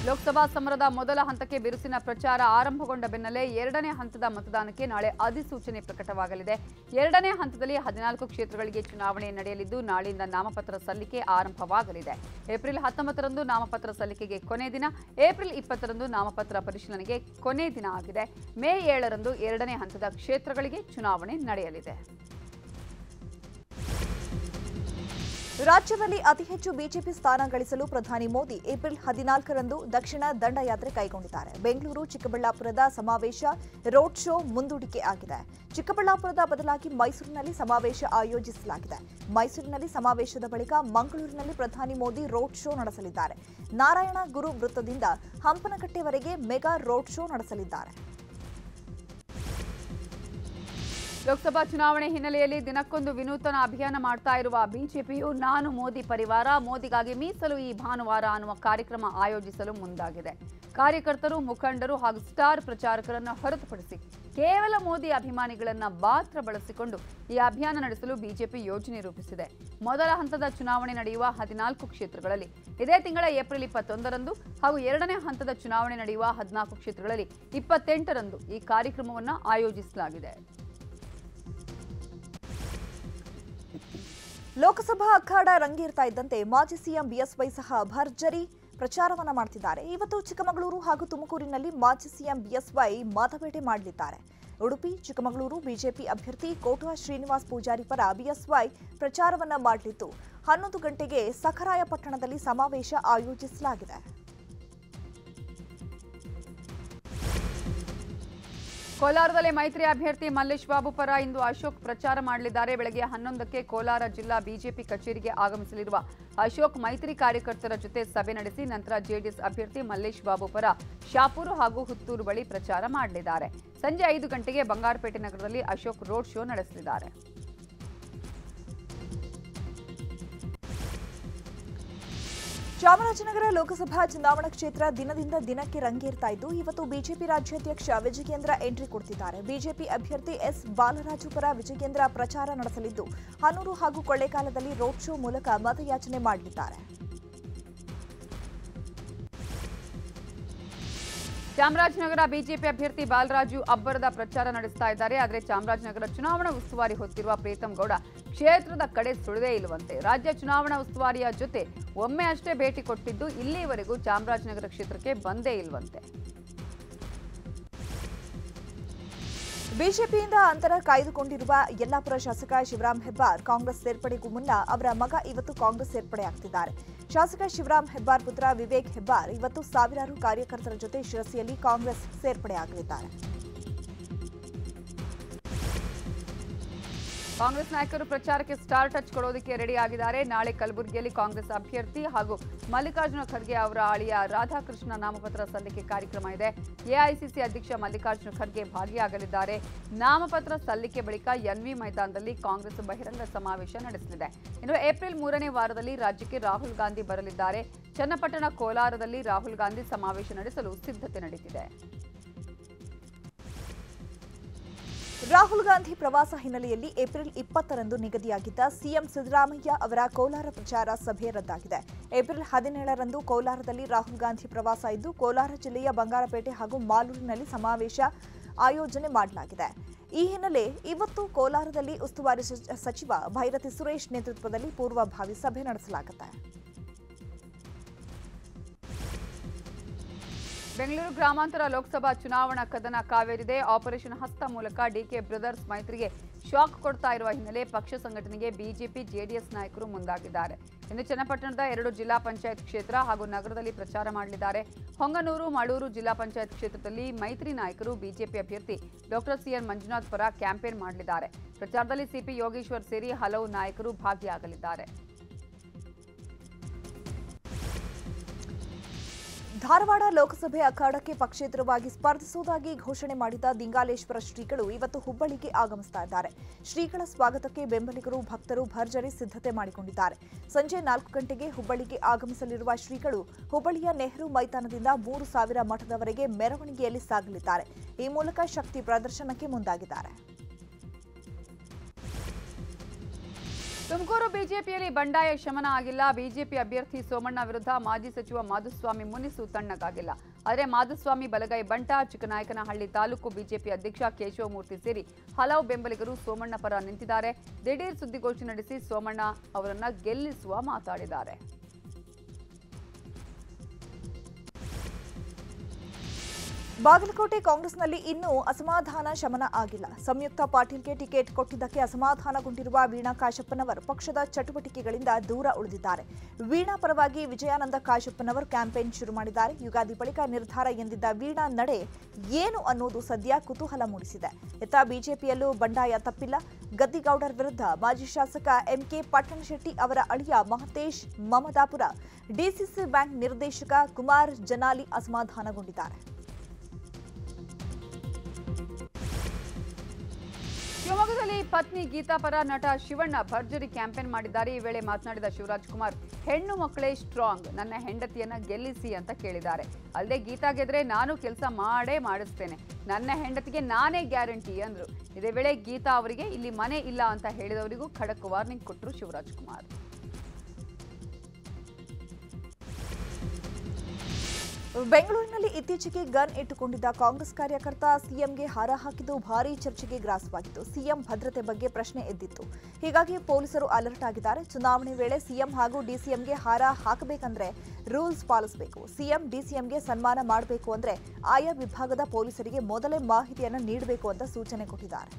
ಲೋಕಸಭಾ ಸಮರದ ಮೊದಲ ಹಂತಕ್ಕೆ ಬಿರುಸಿನ ಪ್ರಚಾರ ಆರಂಭಗೊಂಡ ಬೆನ್ನಲ್ಲೇ ಎರಡನೇ ಹಂತದ ಮತದಾನಕ್ಕೆ ನಾಳೆ ಅಧಿಸೂಚನೆ ಪ್ರಕಟವಾಗಲಿದೆ. ಎರಡನೇ ಹಂತದಲ್ಲಿ 14 ಕ್ಷೇತ್ರಗಳಿಗೆ ಚುನಾವಣೆ ನಡೆಯಲಿದ್ದು ನಾಳೆಯಿಂದ ನಾಮಪತ್ರ ಸಲ್ಲಿಕೆ ಆರಂಭವಾಗಲಿದೆ. ಏಪ್ರಿಲ್ 19ರಂದು ನಾಮಪತ್ರ ಸಲ್ಲಿಕೆಗೆ ಕೊನೆ ದಿನ, ಏಪ್ರಿಲ್ 20ರಂದು ನಾಮಪತ್ರ ಪರಿಶೀಲನೆಗೆ ಕೊನೆ ದಿನ ಆಗಿದೆ. ಮೇ 7ರಂದು ಎರಡನೇ ಹಂತದ ಕ್ಷೇತ್ರಗಳಿಗೆ ಚುನಾವಣೆ ನಡೆಯಲಿದೆ. ರಾಜ್ಯದಲ್ಲಿ ಅತಿ ಹೆಚ್ಚು ಬಿಜೆಪಿ ಸ್ಥಾನ ಗಳಿಸಲು ಪ್ರಧಾನಿ ಮೋದಿ ಏಪ್ರಿಲ್ 14ರಂದು ದಕ್ಷಿಣ ದಂಡಯಾತ್ರೆ ಕೈಗೊಂಡಿದ್ದಾರೆ. ಬೆಂಗಳೂರು, ಚಿಕ್ಕಬಳ್ಳಾಪುರದ ಸಮಾವೇಶ ರೋಡ್ ಶೋ ಮುಂದೂಡಿಕೆ ಆಗಿದೆ. ಚಿಕ್ಕಬಳ್ಳಾಪುರದ ಬದಲಾಗಿ ಮೈಸೂರಿನಲ್ಲಿ ಸಮಾವೇಶ ಆಯೋಜಿಸಲಾಗಿದೆ. ಮೈಸೂರಿನಲ್ಲಿ ಸಮಾವೇಶದ ಬಳಿಕ ಮಂಗಳೂರಿನಲ್ಲಿ ಪ್ರಧಾನಿ ಮೋದಿ ರೋಡ್ ಶೋ ನಡೆಸಲಿದ್ದಾರೆ. ನಾರಾಯಣ ಗುರು ವೃತ್ತದಿಂದ ಹಂಪನಕಟ್ಟೆವರೆಗೆ ಮೆಗಾ ರೋಡ್ ಶೋ ನಡೆಸಲಿದ್ದಾರೆ. ಲೋಕಸಭಾ ಚುನಾವಣೆ ಹಿನ್ನೆಲೆಯಲ್ಲಿ ದಿನಕ್ಕೊಂದು ವಿನೂತನ ಅಭಿಯಾನ ಮಾಡ್ತಾ ಇರುವ ಬಿಜೆಪಿಯು ನಾನು ಮೋದಿ ಪರಿವಾರ, ಮೋದಿಗಾಗಿ ಮೀಸಲು ಈ ಭಾನುವಾರ ಅನ್ನುವ ಕಾರ್ಯಕ್ರಮ ಆಯೋಜಿಸಲು ಮುಂದಾಗಿದೆ. ಕಾರ್ಯಕರ್ತರು, ಮುಖಂಡರು ಹಾಗೂ ಸ್ಟಾರ್ ಪ್ರಚಾರಕರನ್ನು ಹೊರತುಪಡಿಸಿ ಕೇವಲ ಮೋದಿ ಅಭಿಮಾನಿಗಳನ್ನ ಮಾತ್ರ ಬಳಸಿಕೊಂಡು ಈ ಅಭಿಯಾನ ನಡೆಸಲು ಬಿಜೆಪಿ ಯೋಜನೆ ರೂಪಿಸಿದೆ. ಮೊದಲ ಹಂತದ ಚುನಾವಣೆ ನಡೆಯುವ 14 ಕ್ಷೇತ್ರಗಳಲ್ಲಿ ಇದೇ ತಿಂಗಳ ಏಪ್ರಿಲ್ 21ರಂದು ಹಾಗೂ ಎರಡನೇ ಹಂತದ ಚುನಾವಣೆ ನಡೆಯುವ 14 ಕ್ಷೇತ್ರಗಳಲ್ಲಿ 28ರಂದು ಈ ಕಾರ್ಯಕ್ರಮವನ್ನು ಆಯೋಜಿಸಲಾಗಿದೆ. ಲೋಕಸಭಾ ಅಖಾಡ ರಂಗೇರ್ತಾ ಇದ್ದಂತೆ ಮಾಜಿ ಸಿಎಂ ಬಿಎಸ್ವೈ ಸಹ ಭರ್ಜರಿ ಪ್ರಚಾರವನ್ನ ಮಾಡ್ತಿದ್ದಾರೆ. ಇವತ್ತು ಚಿಕ್ಕಮಗಳೂರು ಹಾಗೂ ತುಮಕೂರಿನಲ್ಲಿ ಮಾಜಿ ಸಿಎಂ ಬಿಎಸ್ವೈ ಮತಬೇಟೆ ಮಾಡಲಿದ್ದಾರೆ. ಉಡುಪಿ, ಚಿಕ್ಕಮಗಳೂರು ಬಿಜೆಪಿ ಅಭ್ಯರ್ಥಿ ಕೋಟಾ ಶ್ರೀನಿವಾಸ್ ಪೂಜಾರಿ ಪರ ಬಿಎಸ್ವೈ ಪ್ರಚಾರವನ್ನ ಮಾಡಲಿದ್ದು 11 ಗಂಟೆಗೆ ಸಖರಾಯಪಟ್ಟಣದಲ್ಲಿ ಸಮಾವೇಶ ಆಯೋಜಿಸಲಾಗಿದೆ. ಕೋಲಾರದಲ್ಲಿ ಮೈತ್ರಿ ಅಭ್ಯರ್ಥಿ ಮಲ್ಲೇಶ್ ಬಾಬು ಪರ ಇಂದು ಅಶೋಕ್ ಪ್ರಚಾರ ಮಾಡಲಿದ್ದಾರೆ. ಬೆಳಗ್ಗೆ 11ಕ್ಕೆ ಕೋಲಾರ ಜಿಲ್ಲಾ ಬಿಜೆಪಿ ಕಚೇರಿಗೆ ಆಗಮಿಸಲಿರುವ ಅಶೋಕ್ ಮೈತ್ರಿ ಕಾರ್ಯಕರ್ತರ ಜೊತೆ ಸಭೆ ನಡೆಸಿ ನಂತರ ಜೆಡಿಎಸ್ ಅಭ್ಯರ್ಥಿ ಮಲ್ಲೇಶ್ ಬಾಬು ಪರ ಶಾಪೂರು ಹಾಗೂ ಹುತ್ತೂರು ಬಳಿ ಪ್ರಚಾರ ಮಾಡಲಿದ್ದಾರೆ. ಸಂಜೆ 5 ಗಂಟೆಗೆ ಬಂಗಾರಪೇಟೆ ನಗರದಲ್ಲಿ ಅಶೋಕ್ ರೋಡ್ ಶೋ ನಡೆಸಲಿದ್ದಾರೆ. ಚಾಮರಾಜನಗರ ಲೋಕಸಭಾ ಚುನಾವಣಾ ಕ್ಷೇತ್ರ ದಿನದಿಂದ ದಿನಕ್ಕೆ ರಂಗೇರ್ತಾ ಇದ್ದು ಇವತ್ತು ಬಿಜೆಪಿ ರಾಜ್ಯಾಧ್ಯಕ್ಷ ವಿಜಯೇಂದ್ರ ಎಂಟ್ರಿ ಕೊಡ್ತಿದ್ದಾರೆ. ಬಿಜೆಪಿ ಅಭ್ಯರ್ಥಿ ಎಸ್ ಬಾಲರಾಜು ಪರ ವಿಜಯೇಂದ್ರ ಪ್ರಚಾರ ನಡೆಸಲಿದ್ದು ಹನೂರು ಹಾಗೂ ಕೊಳ್ಳೇಗಾಲದಲ್ಲಿ ರೋಡ್ ಶೋ ಮೂಲಕ ಮತಯಾಚನೆ ಮಾಡಲಿದ್ದಾರೆ. ಚಾಮರಾಜನಗರ ಬಿಜೆಪಿ ಅಭ್ಯರ್ಥಿ ಬಾಲರಾಜು ಅಬ್ಬರದ ಪ್ರಚಾರ ನಡೆಸ್ತಾ ಇದ್ದಾರೆ. ಆದರೆ ಚಾಮರಾಜನಗರ ಚುನಾವಣಾ ಉಸ್ತುವಾರಿ ಹೊತ್ತಿರುವ ಪ್ರೀತಂ ಗೌಡ ಕ್ಷೇತ್ರದ ಕಡೆ ಸುಳಿದೇ ಇಲ್ಲವಂತೆ. ರಾಜ್ಯ ಚುನಾವಣಾ ಉಸ್ತುವಾರಿಯ ಜೊತೆ ಒಮ್ಮೆ ಅಷ್ಟೇ ಭೇಟಿ ಕೊಟ್ಟಿದ್ದು ಇಲ್ಲಿಯವರೆಗೂ ಚಾಮರಾಜನಗರ ಕ್ಷೇತ್ರಕ್ಕೆ ಬಂದೇ ಇಲ್ವಂತೆ. ಬಿಜೆಪಿಯಿಂದ ಅಂತರ ಕಾಯ್ದುಕೊಂಡಿರುವ ಯಲ್ಲಾಪುರ ಶಾಸಕ ಶಿವರಾಂ ಹೆಬ್ಬಾರ್ ಕಾಂಗ್ರೆಸ್ ಸೇರ್ಪಡೆಗೂ ಮುನ್ನ ಅವರ ಮಗ ಇವತ್ತು ಕಾಂಗ್ರೆಸ್ ಸೇರ್ಪಡೆಯಾಗ್ತಿದ್ದಾರೆ. ಶಾಸಕ ಶಿವರಾಂ ಹೆಬ್ಬಾರ್ ಪುತ್ರ ವಿವೇಕ್ ಹೆಬ್ಬಾರ್ ಇವತ್ತು ಸಾವಿರಾರು ಕಾರ್ಯಕರ್ತರ ಜೊತೆ ಶಿರಸಿಯಲ್ಲಿ ಕಾಂಗ್ರೆಸ್ ಸೇರ್ಪಡೆಯಾಗಲಿದ್ದಾರೆ. ಕಾಂಗ್ರೆಸ್ ನಾಯಕರು ಪ್ರಚಾರಕ್ಕೆ ಸ್ಟಾರ್ ಟಚ್ ಕೊಡೋದಕ್ಕೆ ರೆಡಿ ಆಗಿದ್ದಾರೆ. ನಾಳೆ ಕಲಬುರಗಿಯಲ್ಲಿ ಕಾಂಗ್ರೆಸ್ ಅಭ್ಯರ್ಥಿ ಹಾಗೂ ಮಲ್ಲಿಕಾರ್ಜುನ ಖರ್ಗೆ ಅವರ ಅಳಿಯ ರಾಧಾಕೃಷ್ಣ ನಾಮಪತ್ರ ಸಲ್ಲಿಕೆ ಕಾರ್ಯಕ್ರಮ ಇದೆ. ಎಐಸಿಸಿ ಅಧ್ಯಕ್ಷ ಮಲ್ಲಿಕಾರ್ಜುನ ಖರ್ಗೆ ಭಾಗಿಯಾಗಲಿದ್ದಾರೆ. ನಾಮಪತ್ರ ಸಲ್ಲಿಕೆ ಬಳಿಕ ಎನ್ವಿ ಮೈದಾನದಲ್ಲಿ ಕಾಂಗ್ರೆಸ್ ಬಹಿರಂಗ ಸಮಾವೇಶ ನಡೆಸಲಿದೆ. ಇನ್ನು ಏಪ್ರಿಲ್ 3ನೇ ವಾರದಲ್ಲಿ ರಾಜ್ಯಕ್ಕೆ ರಾಹುಲ್ ಗಾಂಧಿ ಬರಲಿದ್ದಾರೆ. ಚನ್ನಪಟ್ಟಣ, ಕೋಲಾರದಲ್ಲಿ ರಾಹುಲ್ ಗಾಂಧಿ ಸಮಾವೇಶ ನಡೆಸಲು ಸಿದ್ಧತೆ ನಡೆದಿದೆ. ರಾಹುಲ್ ಗಾಂಧಿ ಪ್ರವಾಸ ಹಿನ್ನೆಲೆಯಲ್ಲಿ ಏಪ್ರಿಲ್ 20ರಂದು ನಿಗದಿಯಾಗಿದ್ದ ಸಿಎಂ ಸಿದ್ದರಾಮಯ್ಯ ಅವರ ಕೋಲಾರ ಪ್ರಚಾರ ಸಭೆ ರದ್ದಾಗಿದೆ. ಏಪ್ರಿಲ್ 17ರಂದು ಕೋಲಾರದಲ್ಲಿ ರಾಹುಲ್ ಗಾಂಧಿ ಪ್ರವಾಸ ಇದ್ದು ಕೋಲಾರ ಜಿಲ್ಲೆಯ ಬಂಗಾರಪೇಟೆ ಹಾಗೂ ಮಾಲೂರಿನಲ್ಲಿ ಸಮಾವೇಶ ಆಯೋಜನೆ ಮಾಡಲಾಗಿದೆ. ಈ ಹಿನ್ನೆಲೆ ಇವತ್ತು ಕೋಲಾರದಲ್ಲಿ ಉಸ್ತುವಾರಿ ಸಚಿವ ಭೈರತಿ ಸುರೇಶ್ ನೇತೃತ್ವದಲ್ಲಿ ಪೂರ್ವಭಾವಿ ಸಭೆ ನಡೆಸಲಾಗುತ್ತೆ. ಬೆಂಗಳೂರು ಗ್ರಾಮಾಂತರ ಲೋಕಸಭಾ ಚುನಾವಣಾ ಕದನ ಕಾವೇರಿದೆ. ಆಪರೇಷನ್ ಹಸ್ತ ಮೂಲಕ ಡಿಕೆ ಬ್ರದರ್ಸ್ ಮೈತ್ರಿಗೆ ಶಾಕ್ ಕೊಡ್ತಾ ಇರುವ ಹಿನ್ನೆಲೆ ಪಕ್ಷ ಸಂಘಟನೆಗೆ ಬಿಜೆಪಿ, ಜೆಡಿಎಸ್ ನಾಯಕರು ಮುಂದಾಗಿದ್ದಾರೆ. ಇನ್ನು ಚನ್ನಪಟ್ಟಣದ 2 ಜಿಲ್ಲಾ ಪಂಚಾಯತ್ ಕ್ಷೇತ್ರ ಹಾಗೂ ನಗರದಲ್ಲಿ ಪ್ರಚಾರ ಮಾಡಲಿದ್ದಾರೆ. ಹೊಂಗನೂರು, ಮಳೂರು ಜಿಲ್ಲಾ ಪಂಚಾಯತ್ ಕ್ಷೇತ್ರದಲ್ಲಿ ಮೈತ್ರಿ ನಾಯಕರು ಬಿಜೆಪಿ ಅಭ್ಯರ್ಥಿ ಡಾಕ್ಟರ್ ಸಿಎನ್ ಮಂಜುನಾಥ್ ಪರ ಕ್ಯಾಂಪೇನ್ ಮಾಡಲಿದ್ದಾರೆ. ಪ್ರಚಾರದಲ್ಲಿ ಸಿಪಿ ಯೋಗೇಶ್ವರ್ ಸೇರಿ ಹಲವು ನಾಯಕರು ಭಾಗಿಯಾಗಲಿದ್ದಾರೆ. ಧಾರವಾಡ ಲೋಕಸಭೆ ಅಖಾಡಕ್ಕೆ ಪಕ್ಷೇತರವಾಗಿ ಸ್ಪರ್ಧಿಸುವುದಾಗಿ ಘೋಷಣೆ ಮಾಡಿದ ದಿಂಗಾಲೇಶ್ವರ ಶ್ರೀಗಳು ಇವತ್ತು ಹುಬ್ಬಳ್ಳಿಗೆ ಆಗಮಿಸ್ತಾ ಇದ್ದಾರೆ. ಶ್ರೀಗಳ ಸ್ವಾಗತಕ್ಕೆ ಬೆಂಬಲಿಗರು, ಭಕ್ತರು ಭರ್ಜರಿ ಸಿದ್ಧತೆ ಮಾಡಿಕೊಂಡಿದ್ದಾರೆ. ಸಂಜೆ 4 ಗಂಟೆಗೆ ಹುಬ್ಬಳ್ಳಿಗೆ ಆಗಮಿಸಲಿರುವ ಶ್ರೀಗಳು ಹುಬ್ಬಳ್ಳಿಯ ನೆಹರು ಮೈದಾನದಿಂದ 3000 ಮಠದವರೆಗೆ ಮೆರವಣಿಗೆಯಲ್ಲಿ ಸಾಗಲಿದ್ದಾರೆ. ಈ ಮೂಲಕ ಶಕ್ತಿ ಪ್ರದರ್ಶನಕ್ಕೆ ಮುಂದಾಗಿದ್ದಾರೆ. ತುಮಕೂರು ಬಿಜೆಪಿಯಲ್ಲಿ ಬಂಡಾಯ ಶಮನ ಆಗಿಲ್ಲ. ಬಿಜೆಪಿ ಅಭ್ಯರ್ಥಿ ಸೋಮಣ್ಣ ವಿರುದ್ಧ ಮಾಜಿ ಸಚಿವ ಮಾಧುಸ್ವಾಮಿ ಮುನಿಸು ತಣ್ಣಗಾಗಿಲ್ಲ. ಆದರೆ ಮಾಧುಸ್ವಾಮಿ ಬಲಗೈ ಬಂಟ ಚಿಕ್ಕನಾಯಕನಹಳ್ಳಿ ತಾಲೂಕು ಬಿಜೆಪಿ ಅಧ್ಯಕ್ಷ ಕೇಶವಮೂರ್ತಿ ಸೇರಿ ಹಲವು ಬೆಂಬಲಿಗರು ಸೋಮಣ್ಣ ಪರ ನಿಂತಿದ್ದಾರೆ. ದಿಢೀರ್ ಸುದ್ದಿಗೋಷ್ಠಿ ನಡೆಸಿ ಸೋಮಣ್ಣ ಅವರನ್ನ ಗೆಲ್ಲಿಸುವ ಮಾತಾಡಿದ್ದಾರೆ. ಬಾಗಲಕೋಟೆ ಕಾಂಗ್ರೆಸ್ನಲ್ಲಿ ಇನ್ನೂ ಅಸಮಾಧಾನ ಶಮನ ಆಗಿಲ್ಲ. ಸಂಯುಕ್ತ ಪಾಟೀಲ್ಗೆ ಟಿಕೆಟ್ ಕೊಟ್ಟಿದ್ದಕ್ಕೆ ಅಸಮಾಧಾನಗೊಂಡಿರುವ ವೀಣಾ ಕಾಶಪ್ಪನವರು ಪಕ್ಷದ ಚಟುವಟಿಕೆಗಳಿಂದ ದೂರ ಉಳಿದಿದ್ದಾರೆ. ವೀಣಾ ಪರವಾಗಿ ವಿಜಯಾನಂದ ಕಾಶಪ್ಪನವರು ಕ್ಯಾಂಪೇನ್ ಶುರು ಮಾಡಿದ್ದಾರೆ. ಯುಗಾದಿ ಬಳಿಕ ನಿರ್ಧಾರ ಎಂದಿದ್ದ ವೀಣಾ ನಡೆ ಏನು ಅನ್ನೋದು ಸದ್ಯ ಕುತೂಹಲ ಮೂಡಿಸಿದೆ. ಇತ್ತ ಬಿಜೆಪಿಯಲ್ಲೂ ಬಂಡಾಯ ತಪ್ಪಿಲ್ಲ. ಗದ್ದಿಗೌಡರ್ ವಿರುದ್ಧ ಮಾಜಿ ಶಾಸಕ ಎಂಕೆ ಪಟ್ಟಣಶೆಟ್ಟಿ ಅವರ ಅಳಿಯ ಮಹತೇಶ್ ಮಮದಾಪುರ, ಡಿಸಿಸಿ ಬ್ಯಾಂಕ್ ನಿರ್ದೇಶಕ ಕುಮಾರ್ ಜನಾಲಿ ಅಸಮಾಧಾನಗೊಂಡಿದ್ದಾರೆ. ಶಿವಮೊಗ್ಗದಲ್ಲಿ ಪತ್ನಿ ಗೀತಾ ಪರ ನಟ ಶಿವಣ್ಣ ಭರ್ಜರಿ ಕ್ಯಾಂಪೇನ್ ಮಾಡಿದ್ದಾರೆ. ಈ ವೇಳೆ ಮಾತನಾಡಿದ ಶಿವರಾಜ್ ಕುಮಾರ್, ಹೆಣ್ಣು ಮಕ್ಕಳೇ ಸ್ಟ್ರಾಂಗ್, ನನ್ನ ಹೆಂಡತಿಯನ್ನ ಗೆಲ್ಲಿಸಿ ಅಂತ ಕೇಳಿದ್ದಾರೆ. ಅಲ್ಲದೆ ಗೀತಾ ಗೆದ್ರೆ ನಾನು ಕೆಲಸ ಮಾಡಿಸ್ತೇನೆ, ನನ್ನ ಹೆಂಡತಿಗೆ ನಾನೇ ಗ್ಯಾರಂಟಿ ಅಂದ್ರು. ಇದೇ ವೇಳೆ ಗೀತಾ ಅವರಿಗೆ ಇಲ್ಲಿ ಮನೆ ಇಲ್ಲ ಅಂತ ಹೇಳಿದವರಿಗೂ ಖಡಕ್ ವಾರ್ನಿಂಗ್ ಕೊಟ್ಟರು ಶಿವರಾಜ್ ಕುಮಾರ್. ಬೆಂಗಳೂರಿನಲ್ಲಿ ಇತ್ತೀಚೆಗೆ ಗನ್ ಇಟ್ಟುಕೊಂಡಿದ್ದ ಕಾಂಗ್ರೆಸ್ ಕಾರ್ಯಕರ್ತ ಸಿಎಂಗೆ ಹಾರ ಹಾಕಿದ್ದು ಭಾರೀ ಚರ್ಚೆಗೆ ಗ್ರಾಸವಾಗಿತ್ತು. ಸಿಎಂ ಭದ್ರತೆ ಬಗ್ಗೆ ಪ್ರಶ್ನೆ ಎದ್ದಿತ್ತು. ಹೀಗಾಗಿ ಪೊಲೀಸರು ಅಲರ್ಟ್ ಆಗಿದ್ದಾರೆ. ಚುನಾವಣೆ ವೇಳೆ ಸಿಎಂ ಹಾಗೂ ಡಿಸಿಎಂಗೆ ಹಾರ ಹಾಕಬೇಕಂದ್ರೆ ರೂಲ್ಸ್ ಪಾಲಿಸಬೇಕು. ಸಿಎಂ ಡಿಸಿಎಂಗೆ ಸನ್ಮಾನ ಮಾಡಬೇಕು ಅಂದ್ರೆ ಆಯಾ ವಿಭಾಗದ ಪೊಲೀಸರಿಗೆ ಮೊದಲೇ ಮಾಹಿತಿಯನ್ನು ನೀಡಬೇಕು ಅಂತ ಸೂಚನೆ ಕೊಟ್ಟಿದ್ದಾರೆ.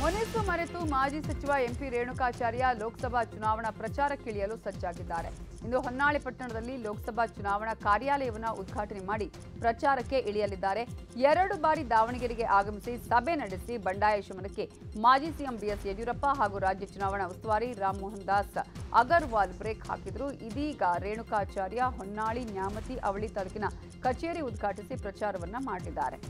ಮುನಿಸು ಮರೆತು ಮಾಜಿ ಸಚಿವ ಎಂಪಿ ರೇಣುಕಾಚಾರ್ಯ ಲೋಕಸಭಾ ಚುನಾವಣಾ ಪ್ರಚಾರಕ್ಕಿಳಿಯಲು ಸಜ್ಜಾಗಿದ್ದಾರೆ. ಇಂದು ಹೊನ್ನಾಳಿ ಪಟ್ಟಣದಲ್ಲಿ ಲೋಕಸಭಾ ಚುನಾವಣಾ ಕಾರ್ಯಾಲಯವನ್ನು ಉದ್ಘಾಟನೆ ಮಾಡಿ ಪ್ರಚಾರಕ್ಕೆ ಇಳಿಯಲಿದ್ದಾರೆ. 2 ಬಾರಿ ದಾವಣಗೆರೆಗೆ ಆಗಮಿಸಿ ಸಭೆ ನಡೆಸಿ ಬಂಡಾಯ ಶಮನಕ್ಕೆ ಮಾಜಿ ಸಿಎಂ ಬಿಎಸ್ ಯಡಿಯೂರಪ್ಪ ಹಾಗೂ ರಾಜ್ಯ ಚುನಾವಣಾ ಉಸ್ತುವಾರಿ ರಾಮ್ ಮೋಹನ್ ದಾಸ್ ಅಗರ್ವಾಲ್ ಬ್ರೇಕ್ ಹಾಕಿದ್ರು. ಇದೀಗ ರೇಣುಕಾಚಾರ್ಯ ಹೊನ್ನಾಳಿ, ನ್ಯಾಮತಿ, ಅವಳಿ ತಾಲೂಕಿನ ಕಚೇರಿ ಉದ್ಘಾಟಿಸಿ ಪ್ರಚಾರವನ್ನ ಮಾಡಲಿದ್ದಾರೆ.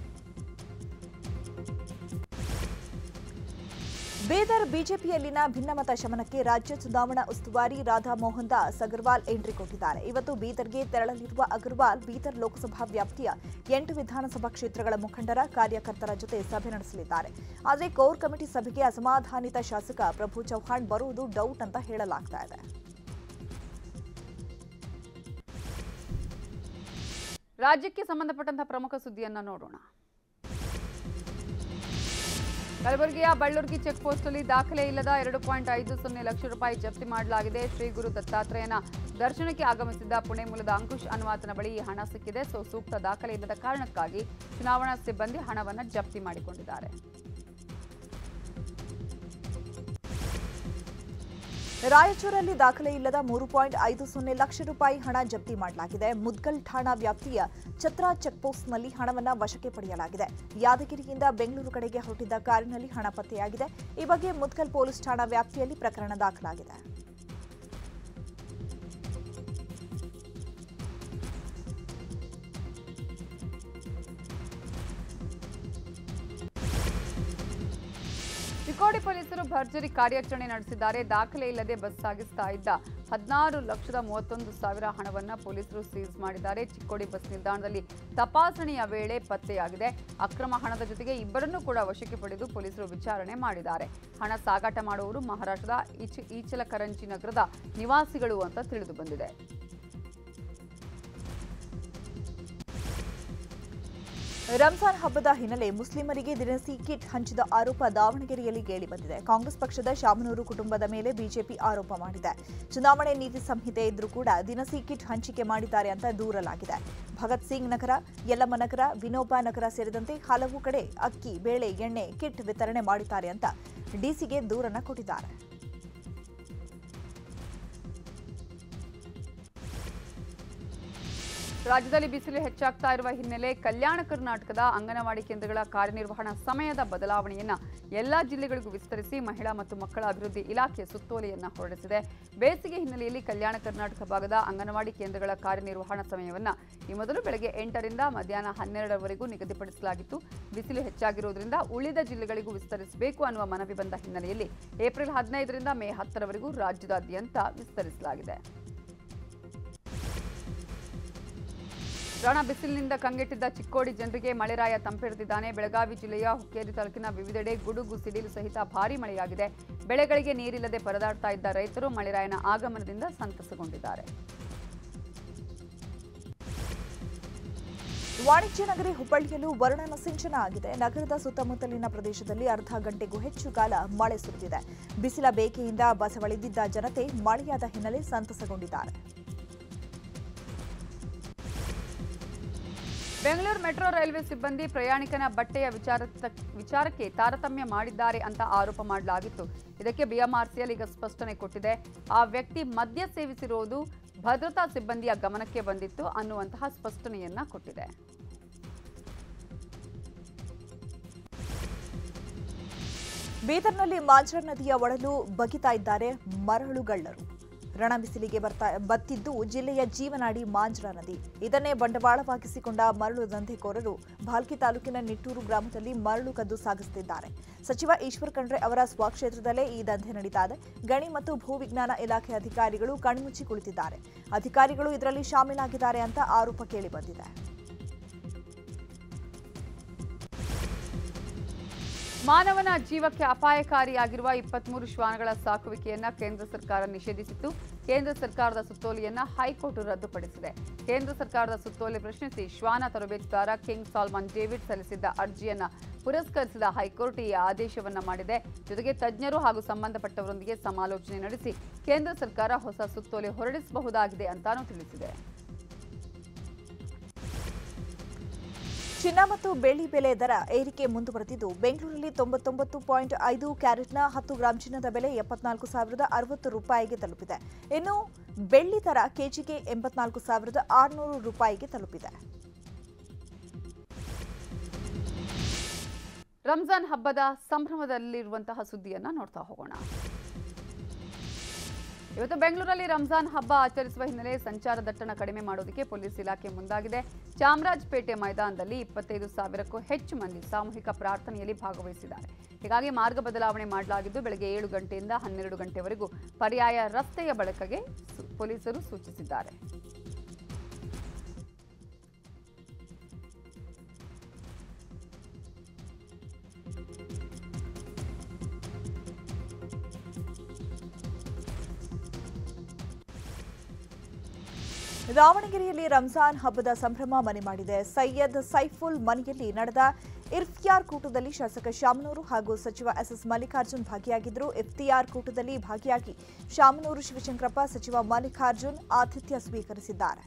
ಬೀದರ್ ಬಿಜೆಪಿಯಲ್ಲಿನ ಭಿನ್ನಮತ ಶಮನಕ್ಕೆ ರಾಜ್ಯ ಚುನಾವಣಾ ಉಸ್ತುವಾರಿ ರಾಧಾ ಮೋಹನ್ ದಾಸ್ ಅಗರ್ವಾಲ್ ಎಂಟ್ರಿ ಕೊಟ್ಟಿದ್ದಾರೆ. ಇವತ್ತು ಬೀದರ್ಗೆ ತೆರಳಲಿರುವ ಅಗರ್ವಾಲ್ ಬೀದರ್ ಲೋಕಸಭಾ ವ್ಯಾಪ್ತಿಯ 8 ವಿಧಾನಸಭಾ ಕ್ಷೇತ್ರಗಳ ಮುಖಂಡರ, ಕಾರ್ಯಕರ್ತರ ಜೊತೆ ಸಭೆ ನಡೆಸಲಿದ್ದಾರೆ. ಆದರೆ ಕೋರ್ ಕಮಿಟಿ ಸಭೆಗೆ ಅಸಮಾಧಾನಿತ ಶಾಸಕ ಪ್ರಭು ಚೌಹಾಣ್ ಬರುವುದು ಡೌಟ್ ಅಂತ ಹೇಳಲಾಗ್ತಾ ಇದೆ. ರಾಜ್ಯಕ್ಕೆ ಸಂಬಂಧಪಟ್ಟಂತಹ ಪ್ರಮುಖ ಸುದ್ದಿಯನ್ನ ನೋಡೋಣ. ಕಲಬುರಗಿಯ ಬಳ್ಳೂರ್ಗಿ ಚೆಕ್ ಪೋಸ್ಟ್ನಲ್ಲಿ ದಾಖಲೆ ಇಲ್ಲದ 2.50 ಲಕ್ಷ ರೂಪಾಯಿ ಜಪ್ತಿ ಮಾಡಲಾಗಿದೆ. ಶ್ರೀ ಗುರು ದತ್ತಾತ್ರೇಯನ ದರ್ಶನಕ್ಕೆ ಆಗಮಿಸಿದ್ದ ಪುಣೆ ಮೂಲದ ಅಂಕುಶ್ ಅನ್ನುವಾತನ ಬಳಿ ಈ ಹಣ ಸಿಕ್ಕಿದೆ. ಸೂಕ್ತ ದಾಖಲೆ ಇಲ್ಲದ ಕಾರಣಕ್ಕಾಗಿ ಚುನಾವಣಾ ಸಿಬ್ಬಂದಿ ಹಣವನ್ನು ಜಪ್ತಿ ಮಾಡಿಕೊಂಡಿದ್ದಾರೆ. ರಾಯಚೂರಲ್ಲಿ ದಾಖಲೆ ಇಲ್ಲದ 3.50 ಲಕ್ಷ ರೂಪಾಯಿ ಹಣ ಜಪ್ತಿ ಮಾಡಲಾಗಿದೆ. ಮುದ್ಗಲ್ ಠಾಣಾ ವ್ಯಾಪ್ತಿಯ ಛತ್ರಾ ಚೆಕ್ಪೋಸ್ಟ್ನಲ್ಲಿ ಹಣವನ್ನು ವಶಕ್ಕೆ ಪಡೆಯಲಾಗಿದೆ. ಯಾದಗಿರಿಯಿಂದ ಬೆಂಗಳೂರು ಕಡೆಗೆ ಹೊರಟಿದ್ದ ಕಾರಿನಲ್ಲಿ ಹಣ ಪತ್ತೆಯಾಗಿದೆ. ಈ ಬಗ್ಗೆ ಮುದ್ಗಲ್ ಪೊಲೀಸ್ ಠಾಣಾ ವ್ಯಾಪ್ತಿಯಲ್ಲಿ ಪ್ರಕರಣ ದಾಖಲಾಗಿದೆ. ಚಿಕ್ಕೋಡಿ ಪೊಲೀಸರು ಭರ್ಜರಿ ಕಾರ್ಯಾಚರಣೆ ನಡೆಸಿದ್ದಾರೆ. ದಾಖಲೆ ಇಲ್ಲದೆ ಬಸ್ ಸಾಗಿಸ್ತಾ ಇದ್ದ 16,31,000 ಹಣವನ್ನು ಪೊಲೀಸರು ಸೀಸ್ ಮಾಡಿದ್ದಾರೆ. ಚಿಕ್ಕೋಡಿ ಬಸ್ ನಿಲ್ದಾಣದಲ್ಲಿ ತಪಾಸಣೆಯ ವೇಳೆ ಪತ್ತೆಯಾಗಿದೆ. ಅಕ್ರಮ ಹಣದ ಜೊತೆಗೆ ಇಬ್ಬರನ್ನೂ ಕೂಡ ವಶಕ್ಕೆ ಪಡೆದು ಪೊಲೀಸರು ವಿಚಾರಣೆ ಮಾಡಿದ್ದಾರೆ. ಹಣ ಸಾಗಾಟ ಮಾಡುವವರು ಮಹಾರಾಷ್ಟ್ರದ ಈಚಲಕರಂಜಿ ನಗರದ ನಿವಾಸಿಗಳು ಅಂತ ತಿಳಿದು ಬಂದಿದೆ. ರಂಜಾನ್ ಹಬ್ಬದ ಹಿನ್ನೆಲೆ ಮುಸ್ಲಿಮರಿಗೆ ದಿನಸಿ ಕಿಟ್ ಹಂಚಿದ ಆರೋಪ ದಾವಣಗೆರೆಯಲ್ಲಿ ಕೇಳಿಬಂದಿದೆ. ಕಾಂಗ್ರೆಸ್ ಪಕ್ಷದ ಶಾಮನೂರು ಕುಟುಂಬದ ಮೇಲೆ ಬಿಜೆಪಿ ಆರೋಪ ಮಾಡಿದೆ. ಚುನಾವಣೆ ನೀತಿ ಸಂಹಿತೆ ಇದ್ರೂ ಕೂಡ ದಿನಸಿ ಕಿಟ್ ಹಂಚಿಕೆ ಮಾಡಿದ್ದಾರೆ ಅಂತ ದೂರಲಾಗಿದೆ. ಭಗತ್ ಸಿಂಗ್ ನಗರ, ಯಲ್ಲಮ್ಮ ನಗರ, ವಿನೋಬಾ ನಗರ ಸೇರಿದಂತೆ ಹಲವು ಕಡೆ ಅಕ್ಕಿ, ಬೇಳೆ, ಎಣ್ಣೆ ಕಿಟ್ ವಿತರಣೆ ಮಾಡಿದ್ದಾರೆ ಅಂತ ಡಿಸಿಗೆ ದೂರನ್ನ ಕೊಟ್ಟಿದ್ದಾರೆ. ರಾಜ್ಯದಲ್ಲಿ ಬಿಸಿಲು ಹೆಚ್ಚಾಗ್ತಾ ಇರುವ ಹಿನ್ನೆಲೆ ಕಲ್ಯಾಣ ಕರ್ನಾಟಕದ ಅಂಗನವಾಡಿ ಕೇಂದ್ರಗಳ ಕಾರ್ಯನಿರ್ವಹಣಾ ಸಮಯದ ಬದಲಾವಣೆಯನ್ನು ಎಲ್ಲಾ ಜಿಲ್ಲೆಗಳಿಗೂ ವಿಸ್ತರಿಸಿ ಮಹಿಳಾ ಮತ್ತು ಮಕ್ಕಳ ಅಭಿವೃದ್ಧಿ ಇಲಾಖೆ ಸುತ್ತೋಲೆಯನ್ನು ಹೊರಡಿಸಿದೆ. ಬೇಸಿಗೆ ಹಿನ್ನೆಲೆಯಲ್ಲಿ ಕಲ್ಯಾಣ ಕರ್ನಾಟಕ ಭಾಗದ ಅಂಗನವಾಡಿ ಕೇಂದ್ರಗಳ ಕಾರ್ಯನಿರ್ವಹಣಾ ಸಮಯವನ್ನು ಈ ಮೊದಲು ಬೆಳಗ್ಗೆ 8ರಿಂದ ಮಧ್ಯಾಹ್ನ 12ರವರೆಗೂ ನಿಗದಿಪಡಿಸಲಾಗಿತ್ತು. ಬಿಸಿಲು ಹೆಚ್ಚಾಗಿರುವುದರಿಂದ ಉಳಿದ ಜಿಲ್ಲೆಗಳಿಗೂ ವಿಸ್ತರಿಸಬೇಕು ಅನ್ನುವ ಮನವಿ ಬಂದ ಹಿನ್ನೆಲೆಯಲ್ಲಿ ಏಪ್ರಿಲ್ 15ರಿಂದ ಮೇ 10ರವರೆಗೂ ರಾಜ್ಯದಾದ್ಯಂತ ವಿಸ್ತರಿಸಲಾಗಿದೆ. ರಣ ಬಿಸಿಲಿನಿಂದ ಕಂಗೆಟ್ಟಿದ್ದ ಚಿಕ್ಕೋಡಿ ಜನರಿಗೆ ಮಳೆರಾಯ ತಂಪೆರೆದಿದ್ದಾನೆ. ಬೆಳಗಾವಿ ಜಿಲ್ಲೆಯ ಹುಕ್ಕೇರಿ ತಾಲೂಕಿನ ವಿವಿಧೆಡೆ ಗುಡುಗು ಸಿಡಿಲು ಸಹಿತ ಭಾರೀ ಮಳೆಯಾಗಿದೆ. ಬೆಳೆಗಳಿಗೆ ನೀರಿಲ್ಲದೆ ಪರದಾಡ್ತಾ ಇದ್ದ ರೈತರು ಮಳೆರಾಯನ ಆಗಮನದಿಂದ ಸಂತಸಗೊಂಡಿದ್ದಾರೆ. ವಾಣಿಜ್ಯ ನಗರಿ ಹುಬ್ಬಳ್ಳಿಯಲ್ಲೂ ವರ್ಣನ ಸಿಂಚನ ಆಗಿದೆ. ನಗರದ ಸುತ್ತಮುತ್ತಲಿನ ಪ್ರದೇಶದಲ್ಲಿ ಅರ್ಧ ಗಂಟೆಗೂ ಹೆಚ್ಚು ಕಾಲ ಮಳೆ ಸುರಿದಿದೆ. ಬಿಸಿಲ ಬೇಗೆಯಿಂದ ಬಸವಳಿದಿದ್ದ ಜನತೆ ಮಳೆಯಾದ ಹಿನ್ನೆಲೆ ಸಂತಸಗೊಂಡಿದ್ದಾರೆ. ಬೆಂಗಳೂರು ಮೆಟ್ರೋ ರೈಲ್ವೆ ಸಿಬ್ಬಂದಿ ಪ್ರಯಾಣಿಕನ ಬಟ್ಟೆಯ ವಿಚಾರಕ್ಕೆ ತಾರತಮ್ಯ ಮಾಡಿದ್ದಾರೆ ಅಂತ ಆರೋಪ ಮಾಡಲಾಗಿತ್ತು. ಇದಕ್ಕೆ ಬಿಎಂಆರ್ಸಿಎಲ್ ಈಗ ಸ್ಪಷ್ಟನೆ ಕೊಟ್ಟಿದೆ. ಆ ವ್ಯಕ್ತಿ ಮದ್ಯ ಸೇವಿಸಿರುವುದು ಭದ್ರತಾ ಸಿಬ್ಬಂದಿಯ ಗಮನಕ್ಕೆ ಬಂದಿತ್ತು ಅನ್ನುವಂತಹ ಸ್ಪಷ್ಟನೆಯನ್ನ ಕೊಟ್ಟಿದೆ. ಬೀದರ್ನಲ್ಲಿ ಮಾಂಜ್ರಾ ನದಿಯ ಒಡಲು ಬಗಿತಾ ಇದ್ದಾರೆ ಮರಳುಗಳ್ಳರು. ರಣ ಬಿಸಿಲಿಗೆ ಬತ್ತಿದ್ದು ಜಿಲ್ಲೆಯ ಜೀವನಾಡಿ ಮಾಂಜ್ರಾ ನದಿ. ಇದನ್ನೇ ಬಂಡವಾಳವಾಗಿಸಿಕೊಂಡ ಮರಳು ದಂಧೆಕೋರರು ಭಾಲ್ಕಿ ತಾಲೂಕಿನ ನಿಟ್ಟೂರು ಗ್ರಾಮದಲ್ಲಿ ಮರಳು ಕದ್ದು ಸಾಗಿಸುತ್ತಿದ್ದಾರೆ. ಸಚಿವ ಈಶ್ವರ್ ಖಂಡ್ರೆ ಅವರ ಸ್ವಕ್ಷೇತ್ರದಲ್ಲೇ ಈ ದಂಧೆ ನಡೀತಾ ಇದೆ. ಗಣಿ ಮತ್ತು ಭೂವಿಜ್ಞಾನ ಇಲಾಖೆ ಅಧಿಕಾರಿಗಳು ಕಣ್ಮುಚ್ಚಿ ಕುಳಿತಿದ್ದಾರೆ. ಅಧಿಕಾರಿಗಳು ಇದರಲ್ಲಿ ಶಾಮೀಲಾಗಿದ್ದಾರೆ ಅಂತ ಆರೋಪ ಕೇಳಿಬಂದಿದೆ. ಮಾನವನ ಜೀವಕ್ಕೆ ಅಪಾಯಕಾರಿಯಾಗಿರುವ 23 ಶ್ವಾನಗಳ ಸಾಕುವಿಕೆಯನ್ನ ಕೇಂದ್ರ ಸರ್ಕಾರ ನಿಷೇಧಿಸಿತ್ತು. ಕೇಂದ್ರ ಸರ್ಕಾರದ ಸುತ್ತೋಲೆಯನ್ನ ಹೈಕೋರ್ಟ್ ರದ್ದುಪಡಿಸಿದೆ. ಕೇಂದ್ರ ಸರ್ಕಾರದ ಸುತ್ತೋಲೆ ಪ್ರಶ್ನಿಸಿ ಶ್ವಾನ ತರಬೇತುದಾರ ಕಿಂಗ್ ಸಾಲ್ಮನ್ ಡೇವಿಡ್ ಸಲ್ಲಿಸಿದ್ದ ಅರ್ಜಿಯನ್ನ ಪುರಸ್ಕರಿಸಿದ ಹೈಕೋರ್ಟ್ ಈ ಆದೇಶವನ್ನ ಮಾಡಿದೆ. ಜೊತೆಗೆ ತಜ್ಞರು ಹಾಗೂ ಸಂಬಂಧಪಟ್ಟವರೊಂದಿಗೆ ಸಮಾಲೋಚನೆ ನಡೆಸಿ ಕೇಂದ್ರ ಸರ್ಕಾರ ಹೊಸ ಸುತ್ತೋಲೆ ಹೊರಡಿಸಬಹುದಾಗಿದೆ ಅಂತಾನೂ ತಿಳಿಸಿದೆ. ಚಿನ್ನ ಮತ್ತು ಬೆಳ್ಳಿ ಬೆಲೆ ದರ ಏರಿಕೆ ಮುಂದುವರೆದಿದ್ದು, ಬೆಂಗಳೂರಲ್ಲಿ 99.5 ಕ್ಯಾರೆಟ್ನ 10 ಗ್ರಾಂ ಚಿನ್ನದ ಬೆಲೆ 74,060 ರೂಪಾಯಿಗೆ ತಲುಪಿದೆ. ಇನ್ನು ಬೆಳ್ಳಿ ದರ ಕೆಜಿಗೆ 84,600 ರೂಪಾಯಿಗೆ ತಲುಪಿದೆ. ರಂಜಾನ್ ಹಬ್ಬದ ಸಂಭ್ರಮದಲ್ಲಿರುವಂತಹ ಸುದ್ದಿಯನ್ನ ನೋಡ್ತಾ ಹೋಗೋಣ. ಇವತ್ತು ಬೆಂಗಳೂರಲ್ಲಿ ರಂಜಾನ್ ಹಬ್ಬ ಆಚರಿಸುವ ಹಿನ್ನೆಲೆ ಸಂಚಾರ ದಟ್ಟಣೆ ಕಡಿಮೆ ಮಾಡೋದಕ್ಕೆ ಪೊಲೀಸ್ ಇಲಾಖೆ ಮುಂದಾಗಿದೆ. ಚಾಮರಾಜಪೇಟೆ ಮೈದಾನದಲ್ಲಿ 25,000ಕ್ಕೂ ಹೆಚ್ಚು ಮಂದಿ ಸಾಮೂಹಿಕ ಪ್ರಾರ್ಥನೆಯಲ್ಲಿ ಭಾಗವಹಿಸಿದ್ದಾರೆ. ಹೀಗಾಗಿ ಮಾರ್ಗ ಬದಲಾವಣೆ ಮಾಡಲಾಗಿದ್ದು ಬೆಳಗ್ಗೆ 7 ಗಂಟೆಯಿಂದ 12 ಗಂಟೆವರೆಗೂ ಪರ್ಯಾಯ ರಸ್ತೆಯ ಬಳಕೆಗೆ ಪೊಲೀಸರು ಸೂಚಿಸಿದ್ದಾರೆ. ದಾವಣಗೆರೆಯಲ್ಲಿ ರಂಜಾನ್ ಹಬ್ಬದ ಸಂಭ್ರಮ ಮನೆ ಮಾಡಿದೆ. ಸೈಯದ್ ಸೈಫುಲ್ ಮನೆಯಲ್ಲಿ ನಡೆದ ಇಫ್ತಿಯಾರ್ ಕೂಟದಲ್ಲಿ ಶಾಸಕ ಶಾಮನೂರು ಹಾಗೂ ಸಚಿವ ಎಸ್ಎಸ್ ಮಲ್ಲಿಕಾರ್ಜುನ್ ಭಾಗಿಯಾಗಿದ್ದರು. ಇಫ್ತಿಯಾರ್ ಕೂಟದಲ್ಲಿ ಭಾಗಿಯಾಗಿ ಶಾಮನೂರು ಶಿವಶಂಕರಪ್ಪ, ಸಚಿವ ಮಲ್ಲಿಕಾರ್ಜುನ್ ಆತಿಥ್ಯ ಸ್ವೀಕರಿಸಿದ್ದಾರೆ.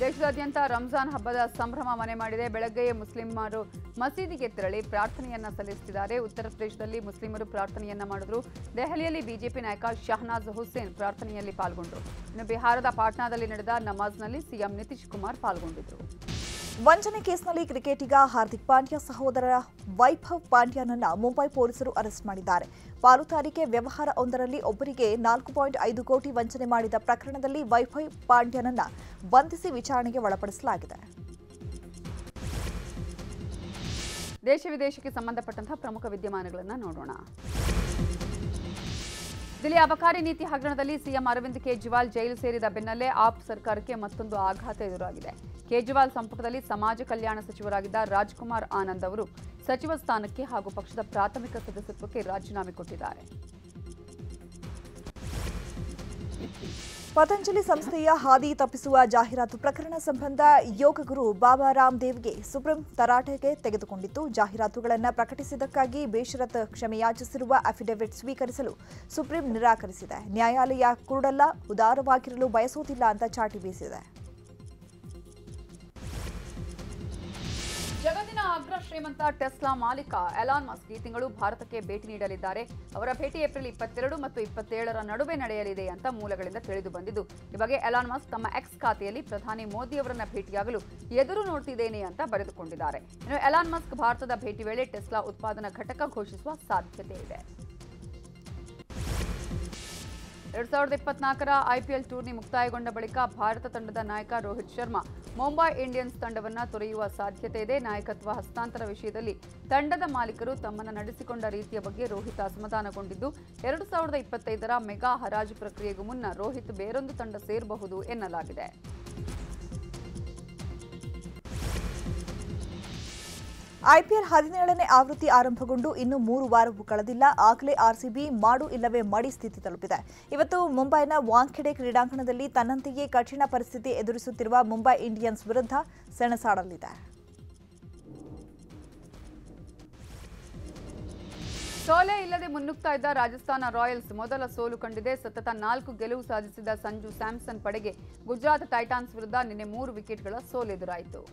ದೇಶದಾದ್ಯಂತ ರಂಜಾನ್ ಹಬ್ಬದ ಸಂಭ್ರಮ ಮನೆ ಮಾಡಿದೆ. ಬೆಳಗ್ಗೆಯೇ ಮುಸ್ಲಿಮರು ಮಸೀದಿಗೆ ತೆರಳಿ ಪ್ರಾರ್ಥನೆಯನ್ನ ಸಲ್ಲಿಸುತ್ತಿದ್ದಾರೆ. ಉತ್ತರ ಪ್ರದೇಶದಲ್ಲಿ ಮುಸ್ಲಿಮರು ಪ್ರಾರ್ಥನೆಯನ್ನ ಮಾಡಿದ್ರು. ದೆಹಲಿಯಲ್ಲಿ ಬಿಜೆಪಿ ನಾಯಕ ಶಹನಾಜ್ ಹುಸೇನ್ ಪ್ರಾರ್ಥನೆಯಲ್ಲಿ ಪಾಲ್ಗೊಂಡರು. ಇನ್ನು ಬಿಹಾರದ ಪಾಟ್ನಾದಲ್ಲಿ ನಡೆದ ನಮಾಜ್ನಲ್ಲಿ ಸಿಎಂ ನಿತೀಶ್ ಕುಮಾರ್ ಪಾಲ್ಗೊಂಡಿದ್ದರು. ವಂಚನೆ ಕೇಸ್ನಲ್ಲಿ ಕ್ರಿಕೆಟಿಗ ಹಾರ್ದಿಕ್ ಪಾಂಡ್ಯ ಸಹೋದರ ವೈಭವ್ ಪಾಂಡ್ಯನನ್ನ ಮುಂಬೈ ಪೊಲೀಸರು ಅರೆಸ್ಟ್ ಮಾಡಿದ್ದಾರೆ. ಪಾಲುದಾರಿಕೆ ವ್ಯವಹಾರವೊಂದರಲ್ಲಿ ಒಬ್ಬರಿಗೆ 4.5 ಕೋಟಿ ವಂಚನೆ ಮಾಡಿದ ಪ್ರಕರಣದಲ್ಲಿ ವೈಭವ್ ಪಾಂಡ್ಯನನ್ನ ಬಂಧಿಸಿ ವಿಚಾರಣೆಗೆ ಒಳಪಡಿಸಲಾಗಿದೆ. ದೇಶ ವಿದೇಶಕ್ಕೆ ಸಂಬಂಧಪಟ್ಟಂತಹ ಪ್ರಮುಖ ವಿದ್ಯಮಾನಗಳನ್ನು ನೋಡೋಣ. ದಿಲ್ಲಿ ಅಬಕಾರಿ ನೀತಿ ಹಗರಣದಲ್ಲಿ ಸಿಎಂ ಅರವಿಂದ್ ಕೇಜ್ರಿವಾಲ್ ಜೈಲು ಸೇರಿದ ಬೆನ್ನಲ್ಲೇ ಆಪ್ ಸರ್ಕಾರಕ್ಕೆ ಮತ್ತೊಂದು ಆಘಾತ ಎದುರಾಗಿದೆ. ಕೇಜ್ರಿವಾಲ್ ಸಂಪುಟದಲ್ಲಿ ಸಮಾಜ ಕಲ್ಯಾಣ ಸಚಿವರಾಗಿದ್ದ ರಾಜ್ಕುಮಾರ್ ಆನಂದ್ ಅವರು ಸಚಿವ ಸ್ಥಾನಕ್ಕೆ ಹಾಗೂ ಪಕ್ಷದ ಪ್ರಾಥಮಿಕ ಸದಸ್ಯತ್ವಕ್ಕೆ ರಾಜೀನಾಮೆ ಕೊಟ್ಟಿದ್ದಾರೆ. ಪತಂಜಲಿ ಸಂಸ್ಥೆಯ ಹಾದಿ ತಪ್ಪಿಸುವ ಜಾಹೀರಾತು ಪ್ರಕರಣ ಸಂಬಂಧ ಯೋಗ ಗುರು ಬಾಬಾ ರಾಮದೇವ್ಗೆ ಸುಪ್ರೀಂ ತರಾಟೆಗೆ ತೆಗೆದುಕೊಂಡಿತ್ತು. ಜಾಹೀರಾತುಗಳನ್ನು ಪ್ರಕಟಿಸಿದ್ದಕ್ಕಾಗಿ ಬೇಷರತ್ ಕ್ಷಮೆಯಾಚಿಸಿರುವ ಅಫಿಡವಿಟ್ ಸ್ವೀಕರಿಸಲು ಸುಪ್ರೀಂ ನಿರಾಕರಿಸಿದೆ. ನ್ಯಾಯಾಲಯ ಕುರುಡಲ್ಲ, ಉದಾರವಾಗಿರಲು ಬಯಸುವುದಿಲ್ಲ ಅಂತ ಚಾಟಿ ಬೀಸಿದೆ. ಜಗತ್ತಿನ ಅಗ್ರ ಶ್ರೀಮಂತ ಟೆಸ್ಲಾ ಮಾಲೀಕ ಎಲಾನ್ ಮಸ್ಕ್ ಈ ತಿಂಗಳು ಭಾರತಕ್ಕೆ ಭೇಟಿ ನೀಡಲಿದ್ದಾರೆ. ಅವರ ಭೇಟಿ ಏಪ್ರಿಲ್ 22 ಮತ್ತು 27ರ ನಡುವೆ ನಡೆಯಲಿದೆ ಅಂತ ಮೂಲಗಳಿಂದ ತಿಳಿದು ಬಂದಿದ್ದು, ಈ ಬಗ್ಗೆ ಎಲಾನ್ ಮಸ್ಕ್ ತಮ್ಮ ಎಕ್ಸ್ ಖಾತೆಯಲ್ಲಿ ಪ್ರಧಾನಿ ಮೋದಿ ಅವರನ್ನ ಭೇಟಿಯಾಗಲು ಎದುರು ನೋಡ್ತಿದ್ದೇನೆ ಅಂತ ಬರೆದುಕೊಂಡಿದ್ದಾರೆ. ಇನ್ನು ಎಲಾನ್ ಮಸ್ಕ್ ಭಾರತದ ಭೇಟಿ ವೇಳೆ ಟೆಸ್ಲಾ ಉತ್ಪಾದನಾ ಘಟಕ ಘೋಷಿಸುವ ಸಾಧ್ಯತೆ ಇದೆ. 2024ರ ಐಪಿಎಲ್ ಟೂರ್ನಿ ಮುಕ್ತಾಯಗೊಂಡ ಬಳಿಕ ಭಾರತ ತಂಡದ ನಾಯಕ ರೋಹಿತ್ ಶರ್ಮಾ ಮುಂಬೈ ಇಂಡಿಯನ್ಸ್ ತಂಡವನ್ನು ತೊರೆಯುವ ಸಾಧ್ಯತೆ ಇದೆ. ನಾಯಕತ್ವ ಹಸ್ತಾಂತರ ವಿಷಯದಲ್ಲಿ ತಂಡದ ಮಾಲೀಕರು ತಮ್ಮನ್ನು ನಡೆಸಿಕೊಂಡ ರೀತಿಯ ಬಗ್ಗೆ ರೋಹಿತ್ ಅಸಮಾಧಾನಗೊಂಡಿದ್ದು 2025ರ ಮೆಗಾ ಹರಾಜು ಪ್ರಕ್ರಿಯೆಗೂ ಮುನ್ನ ರೋಹಿತ್ ಬೇರೊಂದು ತಂಡ ಸೇರಬಹುದು ಎನ್ನಲಾಗಿದೆ. ಐಪಿಎಲ್ 17ನೇ ಆವೃತ್ತಿ ಆರಂಭಗೊಂಡು ಇನ್ನು 3 ವಾರವೂ ಕಳೆದಿಲ್ಲ. ಆಗಲೇ ಆರ್ಸಿಬಿ ಮಾಡು ಇಲ್ಲವೇ ಮಡಿ ಸ್ಥಿತಿ ತಲುಪಿದೆ. ಇವತ್ತು ಮುಂಬೈನ ವಾಂಖೆಡೆ ಕ್ರೀಡಾಂಗಣದಲ್ಲಿ ತನ್ನಂತೆಯೇ ಕಠಿಣ ಪರಿಸ್ಥಿತಿ ಎದುರಿಸುತ್ತಿರುವ ಮುಂಬೈ ಇಂಡಿಯನ್ಸ್ ವಿರುದ್ಧ ಸೆಣಸಾಡಲಿದೆ. ಸೋಲೆ ಇಲ್ಲದೆ ಮುನ್ನುಗ್ತಾ ಇದ್ದ ರಾಜಸ್ಥಾನ ರಾಯಲ್ಸ್ ಮೊದಲ ಸೋಲು ಕಂಡಿದೆ. ಸತತ 4 ಗೆಲುವು ಸಾಧಿಸಿದ ಸಂಜು ಸ್ಯಾಮ್ಸನ್ ಪಡೆಗೆ ಗುಜರಾತ್ ಟೈಟಾನ್ಸ್ ವಿರುದ್ಧ ನಿನ್ನೆ 3 ವಿಕೆಟ್ಗಳ ಸೋಲೆದುರಾಯಿತು.